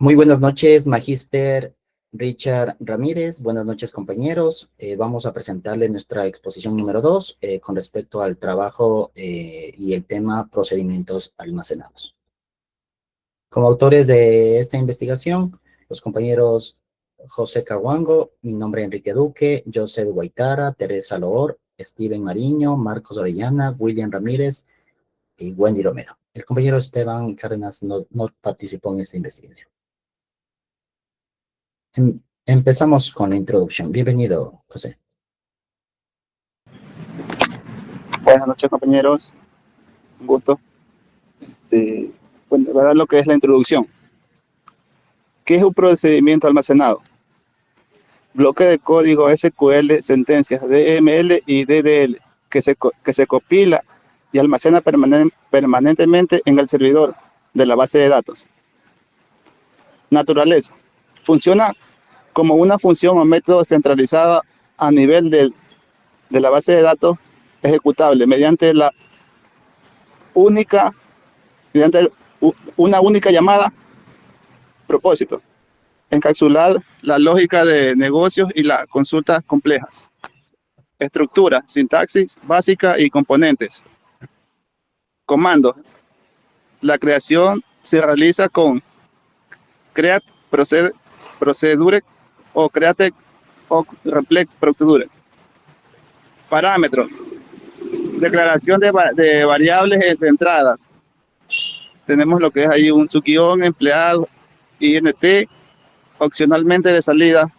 Muy buenas noches, Magíster Richard Ramírez. Buenas noches, compañeros. Vamos a presentarle nuestra exposición número 2 con respecto al trabajo y el tema procedimientos almacenados. Como autores de esta investigación, los compañeros José Caguango, mi nombre es Enrique Duque, Joseph Guaitara, Teresa Loor, Steven Mariño, Marcos Orellana, William Ramírez y Wendy Romero. El compañero Esteban Cárdenas no participó en esta investigación. Empezamos con la introducción. Bienvenido, José. Buenas noches, compañeros. Un gusto. Bueno, voy a dar lo que es la introducción. ¿Qué es un procedimiento almacenado? Bloque de código SQL, sentencias DML y DDL, que se copila y almacena permanentemente en el servidor de la base de datos. Naturaleza. Funciona como una función o método centralizado a nivel de la base de datos ejecutable mediante una única llamada. Propósito: encapsular la lógica de negocios y las consultas complejas. Estructura, sintaxis básica y componentes. Comandos: la creación se realiza con create procedure o create o reflex procedure. Parámetros: declaración de variables entre entradas. Tenemos lo que es ahí un subguión, empleado, int, opcionalmente de salida,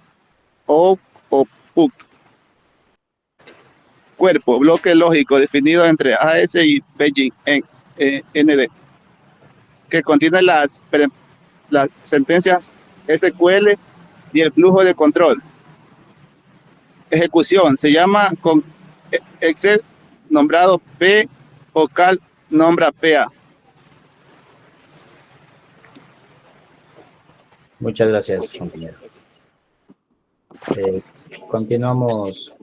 o put. Cuerpo, bloque lógico definido entre AS y Beijing ND, que contiene las sentencias SQL y el flujo de control. Ejecución, se llama con Excel nombrado P o Cal nombra PA. Muchas gracias, compañero. Continuamos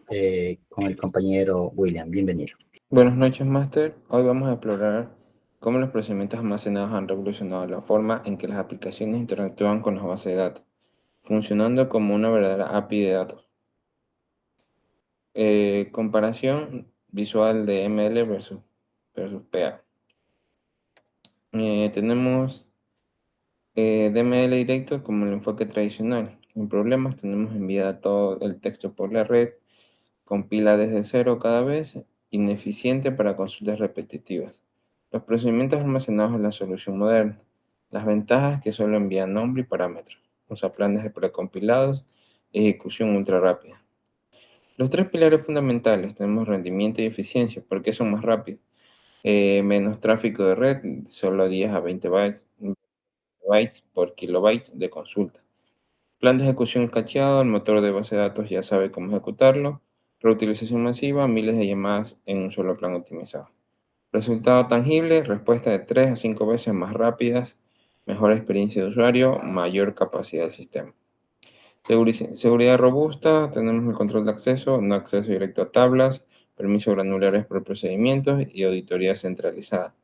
con el compañero William. Bienvenido. Buenas noches, Máster. Hoy vamos a explorar cómo los procedimientos almacenados han revolucionado la forma en que las aplicaciones interactúan con las bases de datos, funcionando como una verdadera API de datos. Comparación visual de ML versus PA. Tenemos DML directo como el enfoque tradicional. En problemas tenemos enviado todo el texto por la red, compila desde cero cada vez, ineficiente para consultas repetitivas. Los procedimientos almacenados en la solución moderna. Las ventajas que solo envían nombre y parámetros. Usa planes precompilados, ejecución ultra rápida. Los tres pilares fundamentales tenemos rendimiento y eficiencia, porque son más rápidos. Menos tráfico de red, solo 10 a 20 bytes por kilobyte de consulta. Plan de ejecución cacheado, el motor de base de datos ya sabe cómo ejecutarlo. Reutilización masiva, miles de llamadas en un solo plan optimizado. Resultado tangible, respuesta de 3 a 5 veces más rápidas, mejor experiencia de usuario, mayor capacidad del sistema. Seguridad robusta, tenemos el control de acceso, no acceso directo a tablas, permisos granulares por procedimientos y auditoría centralizada.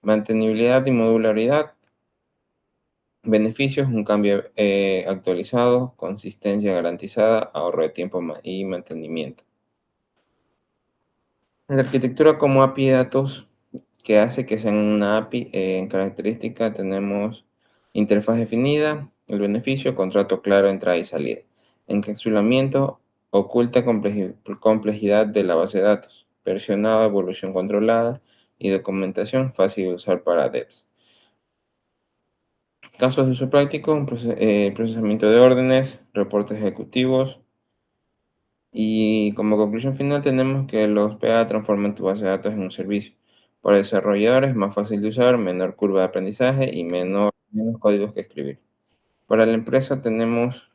Mantenibilidad y modularidad. Beneficios: un cambio actualizado, consistencia garantizada, ahorro de tiempo y mantenimiento. En la arquitectura como API de datos, que hace que sean una API, en característica tenemos interfaz definida, el beneficio, contrato claro, entrada y salida. Encapsulamiento, oculta complejidad de la base de datos. Versionado, evolución controlada y documentación fácil de usar para devs. Casos de uso práctico: procesamiento de órdenes, reportes ejecutivos. Y como conclusión final tenemos que los PA transforman tu base de datos en un servicio. Para desarrolladores es más fácil de usar, menor curva de aprendizaje y menos códigos que escribir. Para la empresa tenemos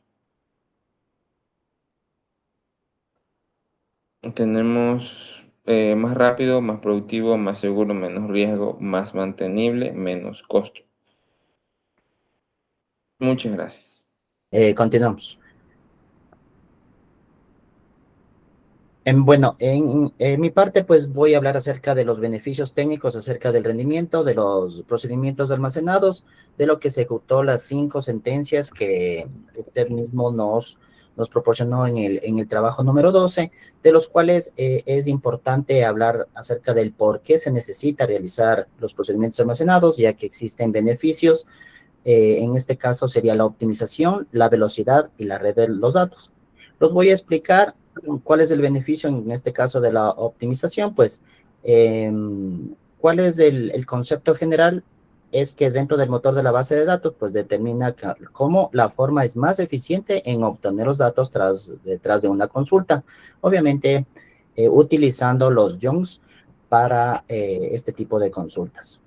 más rápido, más productivo, más seguro, menos riesgo, más mantenible, menos costo. Muchas gracias. Continuamos. Bueno, en mi parte, pues voy a hablar acerca de los beneficios técnicos, acerca del rendimiento, de los procedimientos almacenados, de lo que se ejecutó las 5 sentencias que usted mismo nos proporcionó en el trabajo número 12, de los cuales es importante hablar acerca del por qué se necesita realizar los procedimientos almacenados, ya que existen beneficios. En este caso sería la optimización, la velocidad y la red de los datos. Los voy a explicar cuál es el beneficio en este caso de la optimización. Pues, eh, ¿cuál es el concepto general? Es que dentro del motor de la base de datos, pues determina cómo la forma es más eficiente en obtener los datos detrás de una consulta. Obviamente, utilizando los JONs para este tipo de consultas.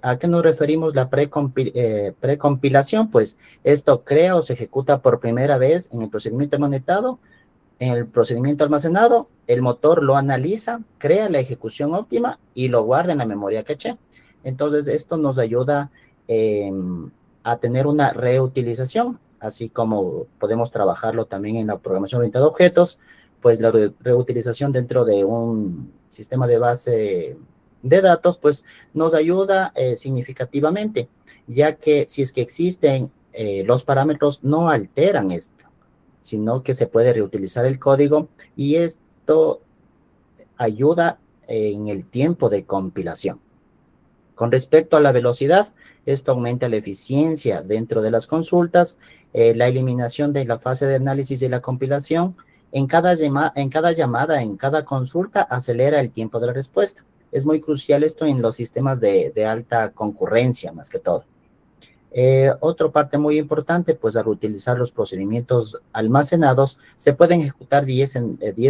¿A qué nos referimos la precompilación? Pues esto crea o se ejecuta por primera vez en el procedimiento monetado, en el procedimiento almacenado, el motor lo analiza, crea la ejecución óptima y lo guarda en la memoria caché. Entonces, esto nos ayuda eh, a tener una reutilización, así como podemos trabajarlo también en la programación orientada a objetos, pues la reutilización dentro de un sistema de base de datos, pues nos ayuda significativamente, ya que si es que existen los parámetros, no alteran esto, sino que se puede reutilizar el código y esto ayuda en el tiempo de compilación. Con respecto a la velocidad, esto aumenta la eficiencia dentro de las consultas, la eliminación de la fase de análisis y la compilación. En cada llamada, en cada consulta, acelera el tiempo de la respuesta. Es muy crucial esto en los sistemas de alta concurrencia, más que todo. Otra parte muy importante, pues al utilizar los procedimientos almacenados, se pueden ejecutar 10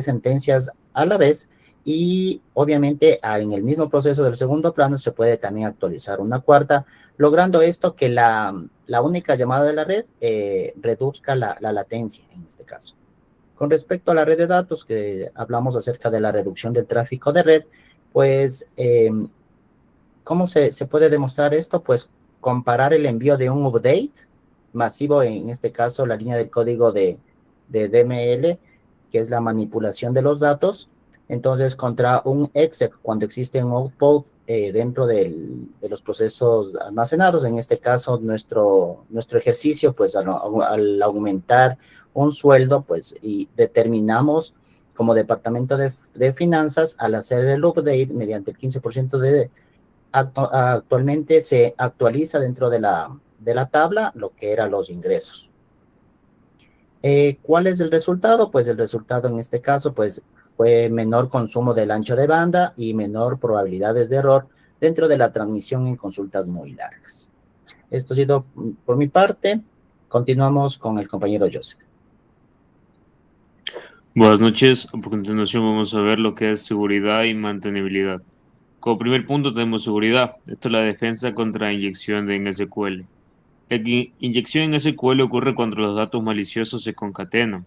sentencias a la vez y obviamente en el mismo proceso del segundo plano se puede también actualizar una cuarta, logrando esto que la única llamada de la red reduzca la latencia en este caso. Con respecto a la red de datos, que hablamos acerca de la reducción del tráfico de red, pues ¿cómo se puede demostrar esto? Pues comparar el envío de un update masivo, en este caso la línea del código de DML, que es la manipulación de los datos, entonces contra un exec cuando existe un output dentro de los procesos almacenados. En este caso, nuestro ejercicio, pues al aumentar un sueldo, pues y determinamos como departamento de finanzas, al hacer el update mediante el 15% actualmente se actualiza dentro de la tabla lo que eran los ingresos. ¿Cuál es el resultado? Pues el resultado en este caso pues fue menor consumo del ancho de banda y menor probabilidades de error dentro de la transmisión en consultas muy largas. Esto ha sido por mi parte. Continuamos con el compañero Joseph. Buenas noches. A continuación vamos a ver lo que es seguridad y mantenibilidad. Como primer punto tenemos seguridad. Esto es la defensa contra inyección en SQL. La inyección en SQL ocurre cuando los datos maliciosos se concatenan.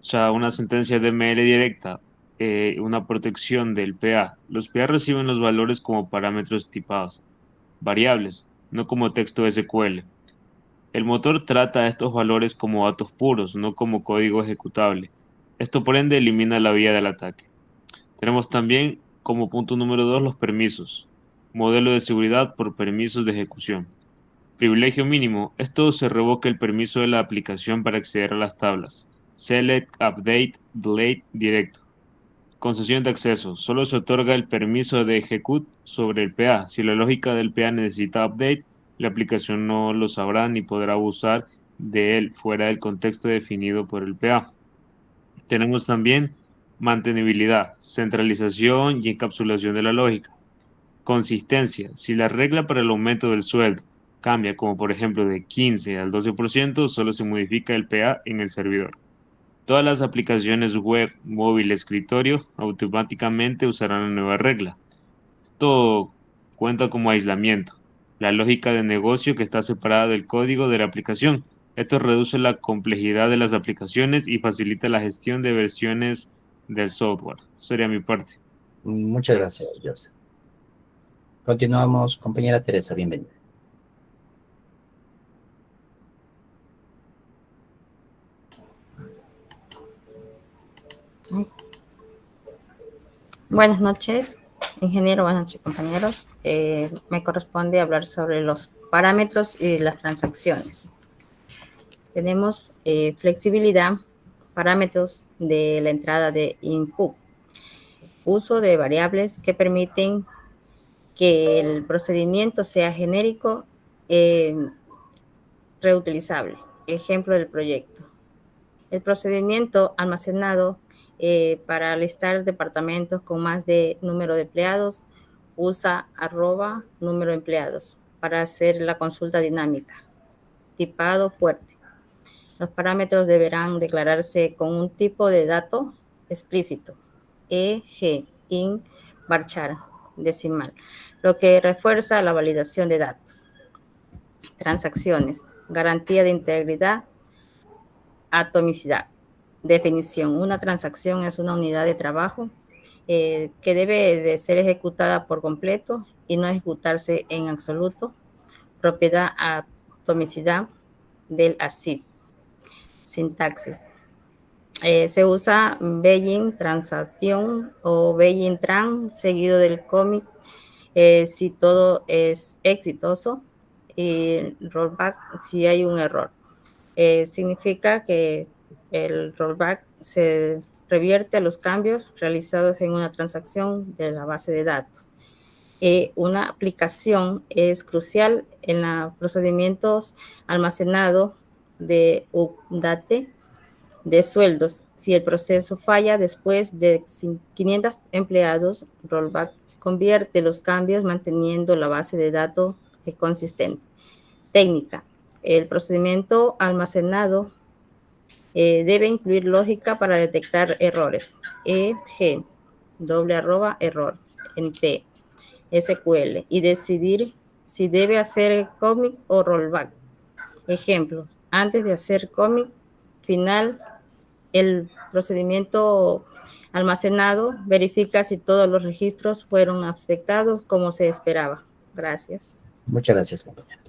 O sea, una sentencia de DML directa, una protección del PA. Los PA reciben los valores como parámetros tipados, variables, no como texto SQL. El motor trata estos valores como datos puros, no como código ejecutable. Esto por ende elimina la vía del ataque. Tenemos también como punto número 2 los permisos. Modelo de seguridad por permisos de ejecución. Privilegio mínimo. Esto se revoca el permiso de la aplicación para acceder a las tablas. Select, Update, Delete directo. Concesión de acceso. Solo se otorga el permiso de execute sobre el PA. Si la lógica del PA necesita update, la aplicación no lo sabrá ni podrá abusar de él fuera del contexto definido por el PA. Tenemos también mantenibilidad, centralización y encapsulación de la lógica. Consistencia. Si la regla para el aumento del sueldo cambia, como por ejemplo de 15 al 12%, solo se modifica el PA en el servidor. Todas las aplicaciones web, móvil, escritorio automáticamente usarán la nueva regla. Esto cuenta como aislamiento, la lógica de negocio que está separada del código de la aplicación. Esto reduce la complejidad de las aplicaciones y facilita la gestión de versiones del software. Eso sería mi parte. Muchas gracias, Joseph. Continuamos, compañera Teresa, bienvenida. Buenas noches, ingeniero, buenas noches, compañeros. Me corresponde hablar sobre los parámetros y las transacciones. Tenemos flexibilidad, parámetros de la entrada de input, uso de variables que permiten que el procedimiento sea genérico, reutilizable. Ejemplo del proyecto. El procedimiento almacenado para listar departamentos con más de número de empleados usa @ número de empleados para hacer la consulta dinámica. Tipado fuerte. Los parámetros deberán declararse con un tipo de dato explícito, EG, IN, varchar, decimal, lo que refuerza la validación de datos. Transacciones, garantía de integridad, atomicidad. Definición. Una transacción es una unidad de trabajo que debe de ser ejecutada por completo y no ejecutarse en absoluto. Propiedad, atomicidad del ACID. Sintaxis. Se usa Beijing Transaction o Beijing Tran seguido del commit si todo es exitoso y rollback si hay un error. Significa que el rollback se revierte a los cambios realizados en una transacción de la base de datos. Una aplicación es crucial en los procedimientos almacenados de update de sueldos. Si el proceso falla después de 500 empleados, rollback convierte los cambios manteniendo la base de datos consistente. Técnica. El procedimiento almacenado debe incluir lógica para detectar errores. EG, @ error, en T, SQL, y decidir si debe hacer commit o rollback. Ejemplo, antes de hacer commit final, el procedimiento almacenado verifica si todos los registros fueron afectados como se esperaba. Gracias. Muchas gracias, compañero.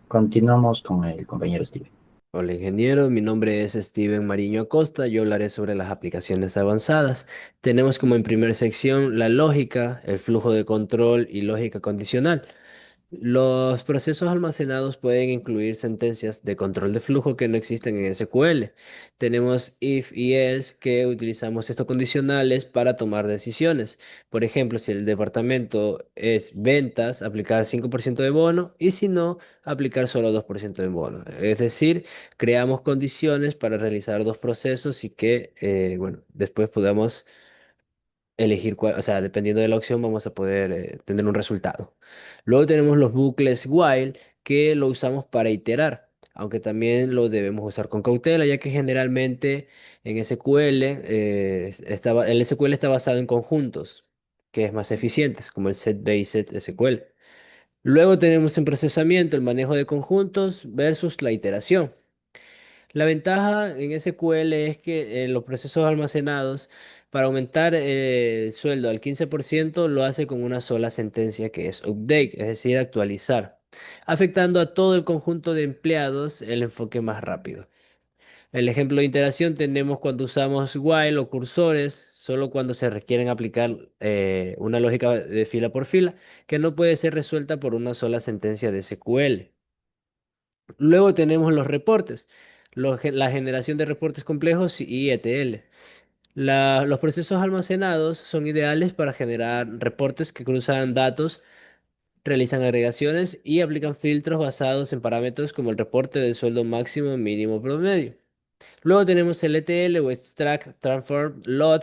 Continuamos con el compañero Steven. Hola ingeniero, mi nombre es Steven Mariño Acosta, yo hablaré sobre las aplicaciones avanzadas. Tenemos como en primera sección la lógica, el flujo de control y lógica condicional. Los procesos almacenados pueden incluir sentencias de control de flujo que no existen en SQL. Tenemos if y else que utilizamos estos condicionales para tomar decisiones. Por ejemplo, si el departamento es ventas, aplicar 5% de bono y si no, aplicar solo 2% de bono. Es decir, creamos condiciones para realizar dos procesos y que, bueno, después podamos elegir cuál, o sea, dependiendo de la opción vamos a poder tener un resultado. Luego tenemos los bucles while que lo usamos para iterar, aunque también lo debemos usar con cautela, ya que generalmente en SQL, el SQL está basado en conjuntos, que es más eficiente, como el set B y set SQL. Luego tenemos en procesamiento el manejo de conjuntos versus la iteración. La ventaja en SQL es que en los procesos almacenados, para aumentar el sueldo al 15%, lo hace con una sola sentencia que es update, es decir, actualizar, afectando a todo el conjunto de empleados el enfoque más rápido. El ejemplo de iteración tenemos cuando usamos while o cursores, solo cuando se requieren aplicar una lógica de fila por fila, que no puede ser resuelta por una sola sentencia de SQL. Luego tenemos los reportes, la generación de reportes complejos y ETL. Los procesos almacenados son ideales para generar reportes que cruzan datos, realizan agregaciones y aplican filtros basados en parámetros como el reporte del sueldo máximo, mínimo, promedio. Luego tenemos el ETL o Extract, Transform, Load,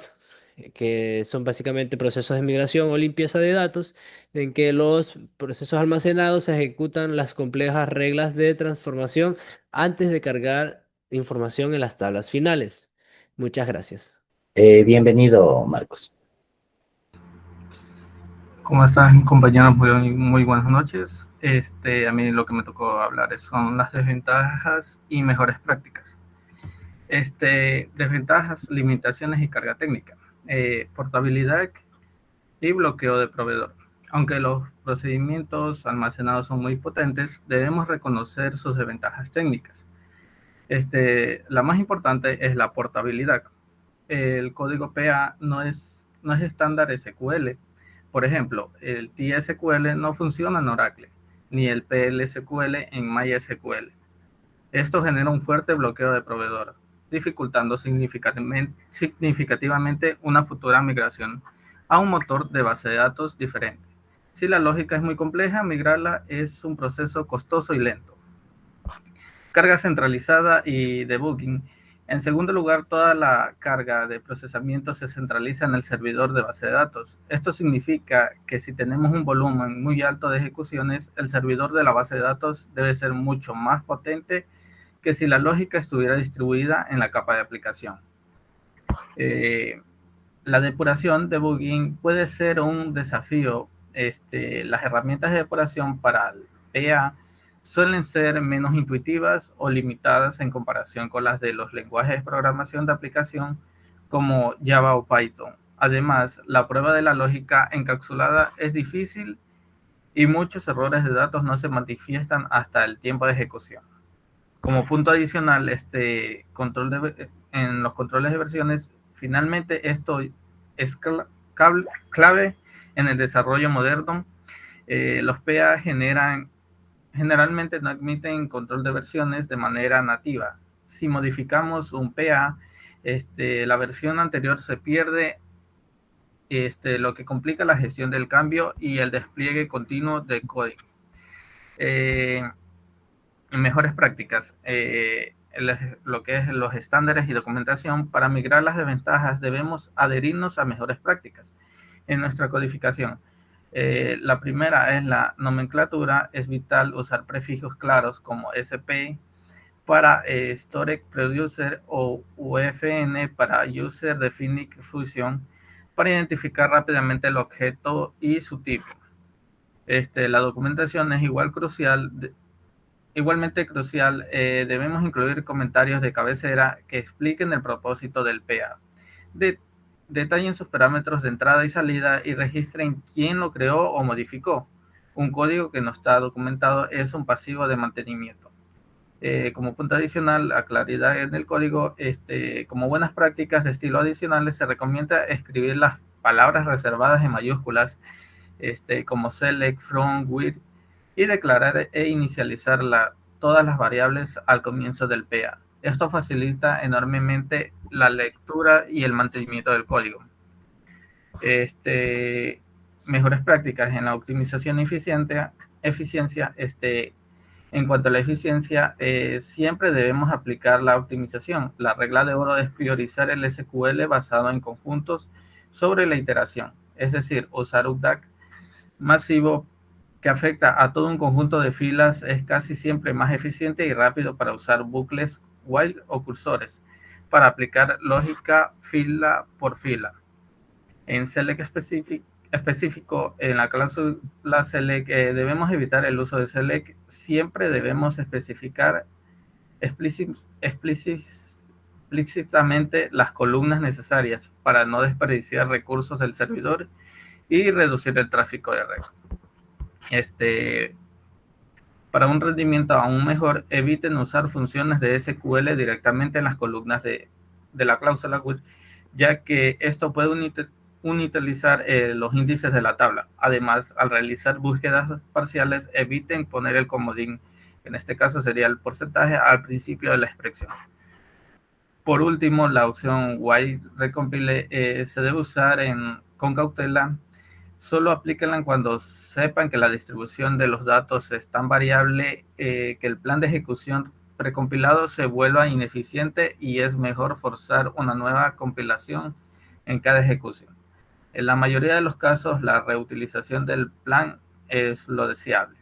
que son básicamente procesos de migración o limpieza de datos, en que los procesos almacenados ejecutan las complejas reglas de transformación antes de cargar información en las tablas finales. Muchas gracias. Bienvenido, Marcos. ¿Cómo están, compañeros? Muy buenas noches. A mí lo que me tocó hablar son las desventajas y mejores prácticas. Desventajas, limitaciones y carga técnica. Portabilidad y bloqueo de proveedor. Aunque los procedimientos almacenados son muy potentes, debemos reconocer sus desventajas técnicas. La más importante es la portabilidad. El código PA no es no es estándar SQL. Por ejemplo, el TSQL no funciona en Oracle, ni el PLSQL en MySQL. Esto genera un fuerte bloqueo de proveedor, dificultando significativamente una futura migración a un motor de base de datos diferente. Si la lógica es muy compleja, migrarla es un proceso costoso y lento. Carga centralizada y debugging. En segundo lugar, toda la carga de procesamiento se centraliza en el servidor de base de datos. Esto significa que si tenemos un volumen muy alto de ejecuciones, el servidor de la base de datos debe ser mucho más potente que si la lógica estuviera distribuida en la capa de aplicación. La depuración, debugging, puede ser un desafío. Las herramientas de depuración para el PA suelen ser menos intuitivas o limitadas en comparación con las de los lenguajes de programación de aplicación como Java o Python. Además, la prueba de la lógica encapsulada es difícil y muchos errores de datos no se manifiestan hasta el tiempo de ejecución. Como punto adicional, en los controles de versiones, finalmente esto es clave en el desarrollo moderno. Los PA generalmente no admiten control de versiones de manera nativa. Si modificamos un PA, la versión anterior se pierde, lo que complica la gestión del cambio y el despliegue continuo de código. Mejores prácticas, lo que es los estándares y documentación. Para migrar las desventajas debemos adherirnos a mejores prácticas en nuestra codificación. La primera es la nomenclatura. Es vital usar prefijos claros como SP para Storage Producer o UFN para User Defined Function para identificar rápidamente el objeto y su tipo. La documentación es igualmente crucial. Debemos incluir comentarios de cabecera que expliquen el propósito del PA. Detallen sus parámetros de entrada y salida y registren quién lo creó o modificó. Un código que no está documentado es un pasivo de mantenimiento. Como punto adicional, la claridad en el código. Como buenas prácticas de estilo adicionales, se recomienda escribir las palabras reservadas en mayúsculas, como select, from, with, y declarar e inicializar todas las variables al comienzo del PA. Esto facilita enormemente la lectura y el mantenimiento del código. Mejores prácticas en la optimización y eficiencia. En cuanto a la eficiencia, siempre debemos aplicar la optimización. La regla de oro es priorizar el SQL basado en conjuntos sobre la iteración, es decir, usar UDAC masivo que afecta a todo un conjunto de filas es casi siempre más eficiente y rápido para usar bucles while o cursores para aplicar lógica fila por fila. En select específico, en la cláusula select, debemos evitar el uso de select. Siempre debemos especificar explícitamente las columnas necesarias para no desperdiciar recursos del servidor y reducir el tráfico de red. Para un rendimiento aún mejor, eviten usar funciones de SQL directamente en las columnas de la cláusula with, ya que esto puede utilizar los índices de la tabla. Además, al realizar búsquedas parciales, eviten poner el comodín, en este caso sería el porcentaje, al principio de la expresión. Por último, la opción while recompile se debe usar con cautela. Solo aplíquenla cuando sepan que la distribución de los datos es tan variable que el plan de ejecución precompilado se vuelva ineficiente y es mejor forzar una nueva compilación en cada ejecución. En la mayoría de los casos, la reutilización del plan es lo deseable.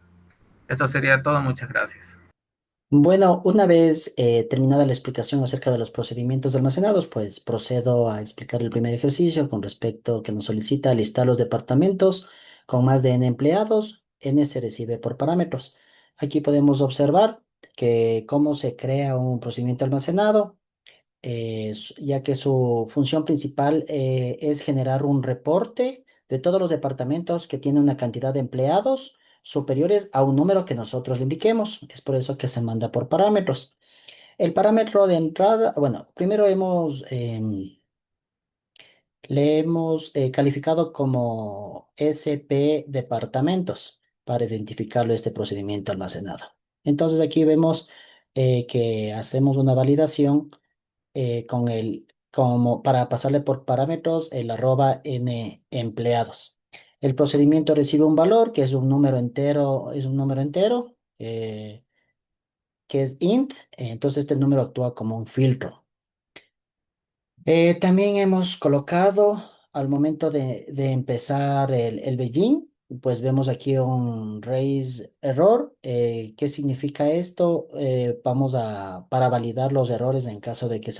Esto sería todo. Muchas gracias. Bueno, una vez terminada la explicación acerca de los procedimientos almacenados, pues procedo a explicar el primer ejercicio con respecto que nos solicita listar los departamentos con más de n empleados. N se recibe por parámetros. Aquí podemos observar que cómo se crea un procedimiento almacenado, ya que su función principal es generar un reporte de todos los departamentos que tienen una cantidad de empleados superiores a un número que nosotros le indiquemos. Es por eso que se manda por parámetros. El parámetro de entrada, bueno, primero Le hemos calificado como SP departamentos para identificarlo este procedimiento almacenado. Entonces aquí vemos que hacemos una validación como para pasarle por parámetros el arroba n empleados. El procedimiento recibe un valor que es un número entero, que es int, entonces este número actúa como un filtro. También hemos colocado al momento de empezar el begin, pues vemos aquí un raise error. ¿Qué significa esto? Para validar los errores en caso de que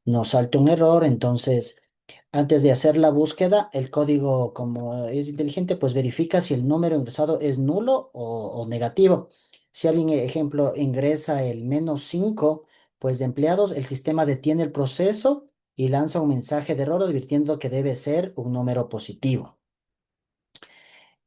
nos salte un error. Entonces, antes de hacer la búsqueda, el código, como es inteligente, pues verifica si el número ingresado es nulo o negativo. Si alguien, ejemplo, ingresa el -5 pues de empleados, el sistema detiene el proceso y lanza un mensaje de error advirtiendo que debe ser un número positivo.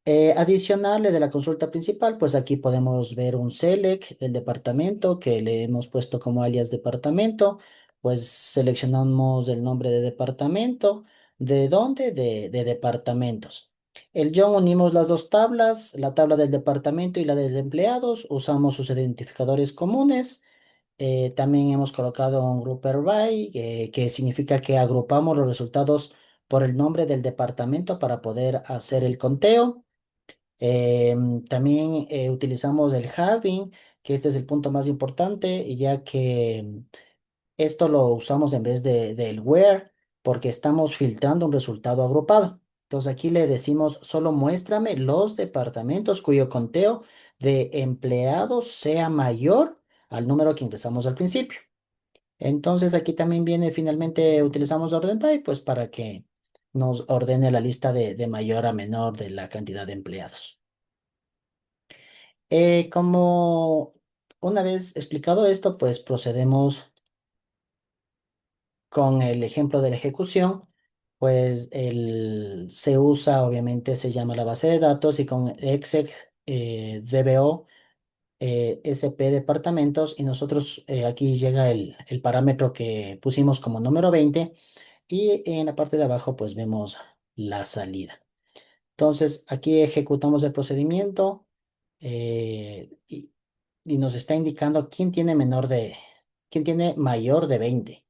Adicional de la consulta principal, pues aquí podemos ver un select del departamento que le hemos puesto como alias departamento, pues seleccionamos el nombre de departamento, ¿de dónde? De departamentos. El John unimos las dos tablas, la tabla del departamento y la de empleados, usamos sus identificadores comunes. También hemos colocado un grouper by, que significa que agrupamos los resultados por el nombre del departamento para poder hacer el conteo. También utilizamos el halving, que este es el punto más importante, ya que esto lo usamos en vez del where, porque estamos filtrando un resultado agrupado. Entonces aquí le decimos, solo muéstrame los departamentos cuyo conteo de empleados sea mayor al número que ingresamos al principio. Entonces aquí también viene, finalmente utilizamos orden by, pues para que nos ordene la lista de mayor a menor de la cantidad de empleados. Como una vez explicado esto, pues procedemos con el ejemplo de la ejecución. Pues se usa, obviamente se llama la base de datos y con exec dbo SP departamentos y nosotros aquí llega el parámetro que pusimos como número 20 y en la parte de abajo pues vemos la salida. Entonces aquí ejecutamos el procedimiento y nos está indicando quién tiene mayor de 20.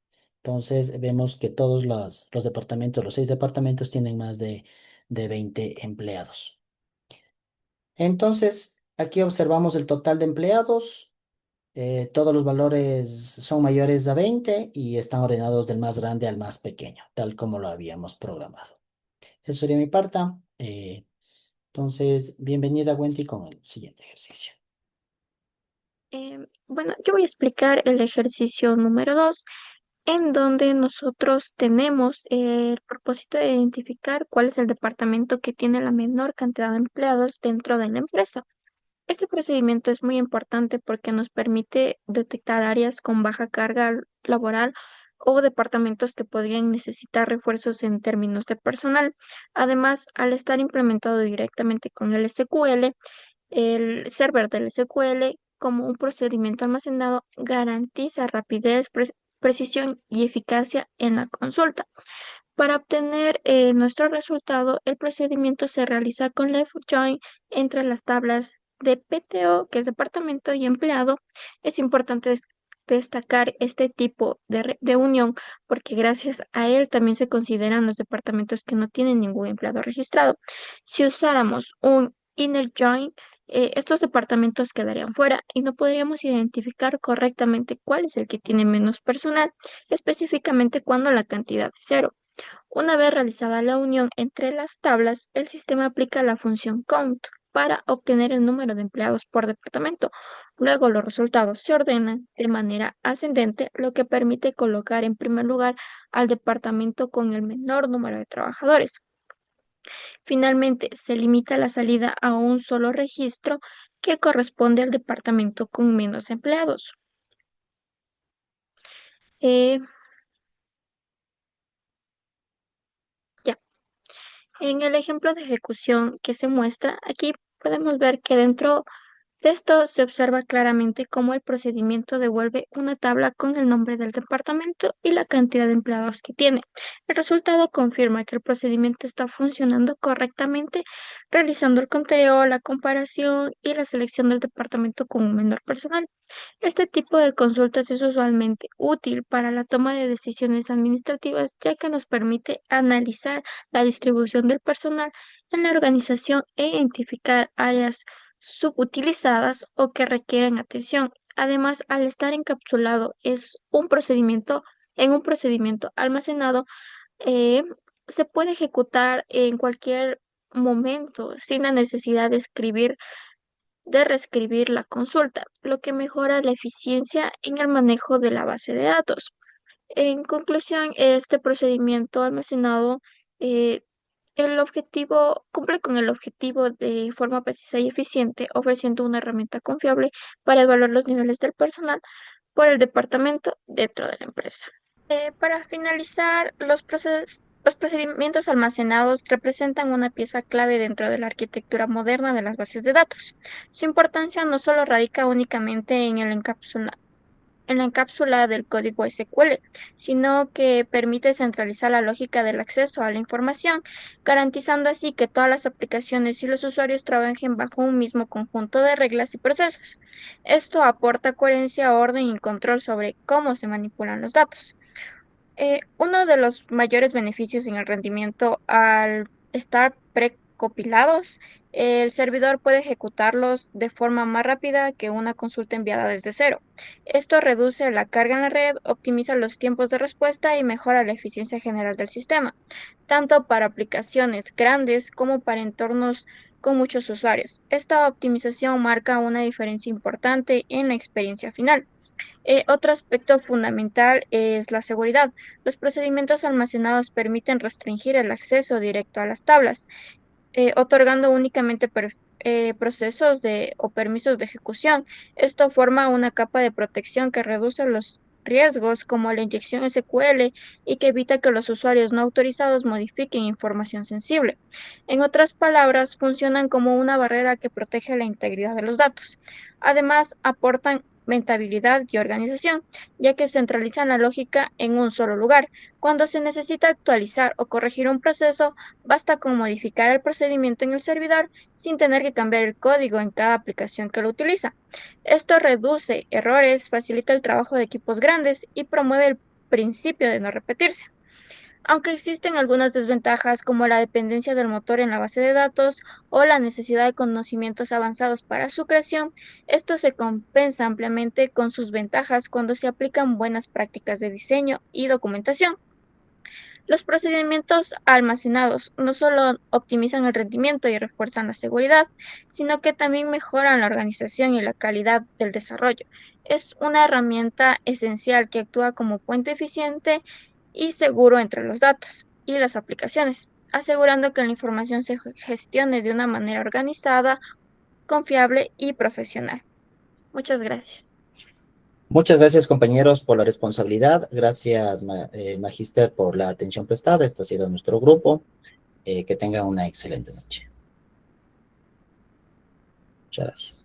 Entonces vemos que todos los departamentos, los 6 departamentos tienen más de 20 empleados. Entonces aquí observamos el total de empleados. Todos los valores son mayores a 20 y están ordenados del más grande al más pequeño, tal como lo habíamos programado. Eso sería mi parte. Entonces, bienvenida Wendy con el siguiente ejercicio. Bueno, yo voy a explicar el ejercicio número 2, en donde nosotros tenemos el propósito de identificar cuál es el departamento que tiene la menor cantidad de empleados dentro de la empresa. Este procedimiento es muy importante porque nos permite detectar áreas con baja carga laboral o departamentos que podrían necesitar refuerzos en términos de personal. Además, al estar implementado directamente con el SQL, el server del SQL, como un procedimiento almacenado, garantiza rapidez, precisión y eficacia en la consulta. Para obtener nuestro resultado, el procedimiento se realiza con left join entre las tablas de PTO, que es departamento, y empleado. Es importante destacar este tipo de unión porque gracias a él también se consideran los departamentos que no tienen ningún empleado registrado. Si usáramos un inner join, estos departamentos quedarían fuera y no podríamos identificar correctamente cuál es el que tiene menos personal, específicamente cuando la cantidad es cero. Una vez realizada la unión entre las tablas, el sistema aplica la función count para obtener el número de empleados por departamento. Luego los resultados se ordenan de manera ascendente, lo que permite colocar en primer lugar al departamento con el menor número de trabajadores. Finalmente, se limita la salida a un solo registro que corresponde al departamento con menos empleados. Eh, ya. En el ejemplo de ejecución que se muestra, aquí podemos ver que dentro De esto se observa claramente cómo el procedimiento devuelve una tabla con el nombre del departamento y la cantidad de empleados que tiene. El resultado confirma que el procedimiento está funcionando correctamente, realizando el conteo, la comparación y la selección del departamento con un menor personal. Este tipo de consultas es usualmente útil para la toma de decisiones administrativas, ya que nos permite analizar la distribución del personal en la organización e identificar áreas subutilizadas o que requieren atención. Además, al estar encapsulado en un procedimiento almacenado, eh, se puede ejecutar en cualquier momento sin la necesidad de reescribir la consulta, lo que mejora la eficiencia en el manejo de la base de datos. En conclusión, este procedimiento almacenado, eh, el objetivo cumple con el objetivo de forma precisa y eficiente, ofreciendo una herramienta confiable para evaluar los niveles del personal por el departamento dentro de la empresa. Para finalizar, los procedimientos almacenados representan una pieza clave dentro de la arquitectura moderna de las bases de datos. Su importancia no solo radica únicamente en la cápsula del código SQL, sino que permite centralizar la lógica del acceso a la información, garantizando así que todas las aplicaciones y los usuarios trabajen bajo un mismo conjunto de reglas y procesos. Esto aporta coherencia, orden y control sobre cómo se manipulan los datos. Uno de los mayores beneficios en el rendimiento al estar precopilados, el servidor puede ejecutarlos de forma más rápida que una consulta enviada desde cero. Esto reduce la carga en la red, optimiza los tiempos de respuesta y mejora la eficiencia general del sistema, tanto para aplicaciones grandes como para entornos con muchos usuarios. Esta optimización marca una diferencia importante en la experiencia final. Otro aspecto fundamental es la seguridad. Los procedimientos almacenados permiten restringir el acceso directo a las tablas, otorgando únicamente procesos o permisos de ejecución. Esto forma una capa de protección que reduce los riesgos como la inyección SQL y que evita que los usuarios no autorizados modifiquen información sensible. En otras palabras, funcionan como una barrera que protege la integridad de los datos. Además, aportan rentabilidad y organización, ya que centralizan la lógica en un solo lugar. Cuando se necesita actualizar o corregir un proceso, basta con modificar el procedimiento en el servidor sin tener que cambiar el código en cada aplicación que lo utiliza. Esto reduce errores, facilita el trabajo de equipos grandes y promueve el principio de no repetirse. Aunque existen algunas desventajas como la dependencia del motor en la base de datos o la necesidad de conocimientos avanzados para su creación, esto se compensa ampliamente con sus ventajas cuando se aplican buenas prácticas de diseño y documentación. Los procedimientos almacenados no solo optimizan el rendimiento y refuerzan la seguridad, sino que también mejoran la organización y la calidad del desarrollo. Es una herramienta esencial que actúa como puente eficiente y seguro entre los datos y las aplicaciones, asegurando que la información se gestione de una manera organizada, confiable y profesional. Muchas gracias. Muchas gracias, compañeros, por la responsabilidad. Gracias, Magíster, por la atención prestada. Esto ha sido nuestro grupo. Que tengan una excelente noche. Muchas gracias.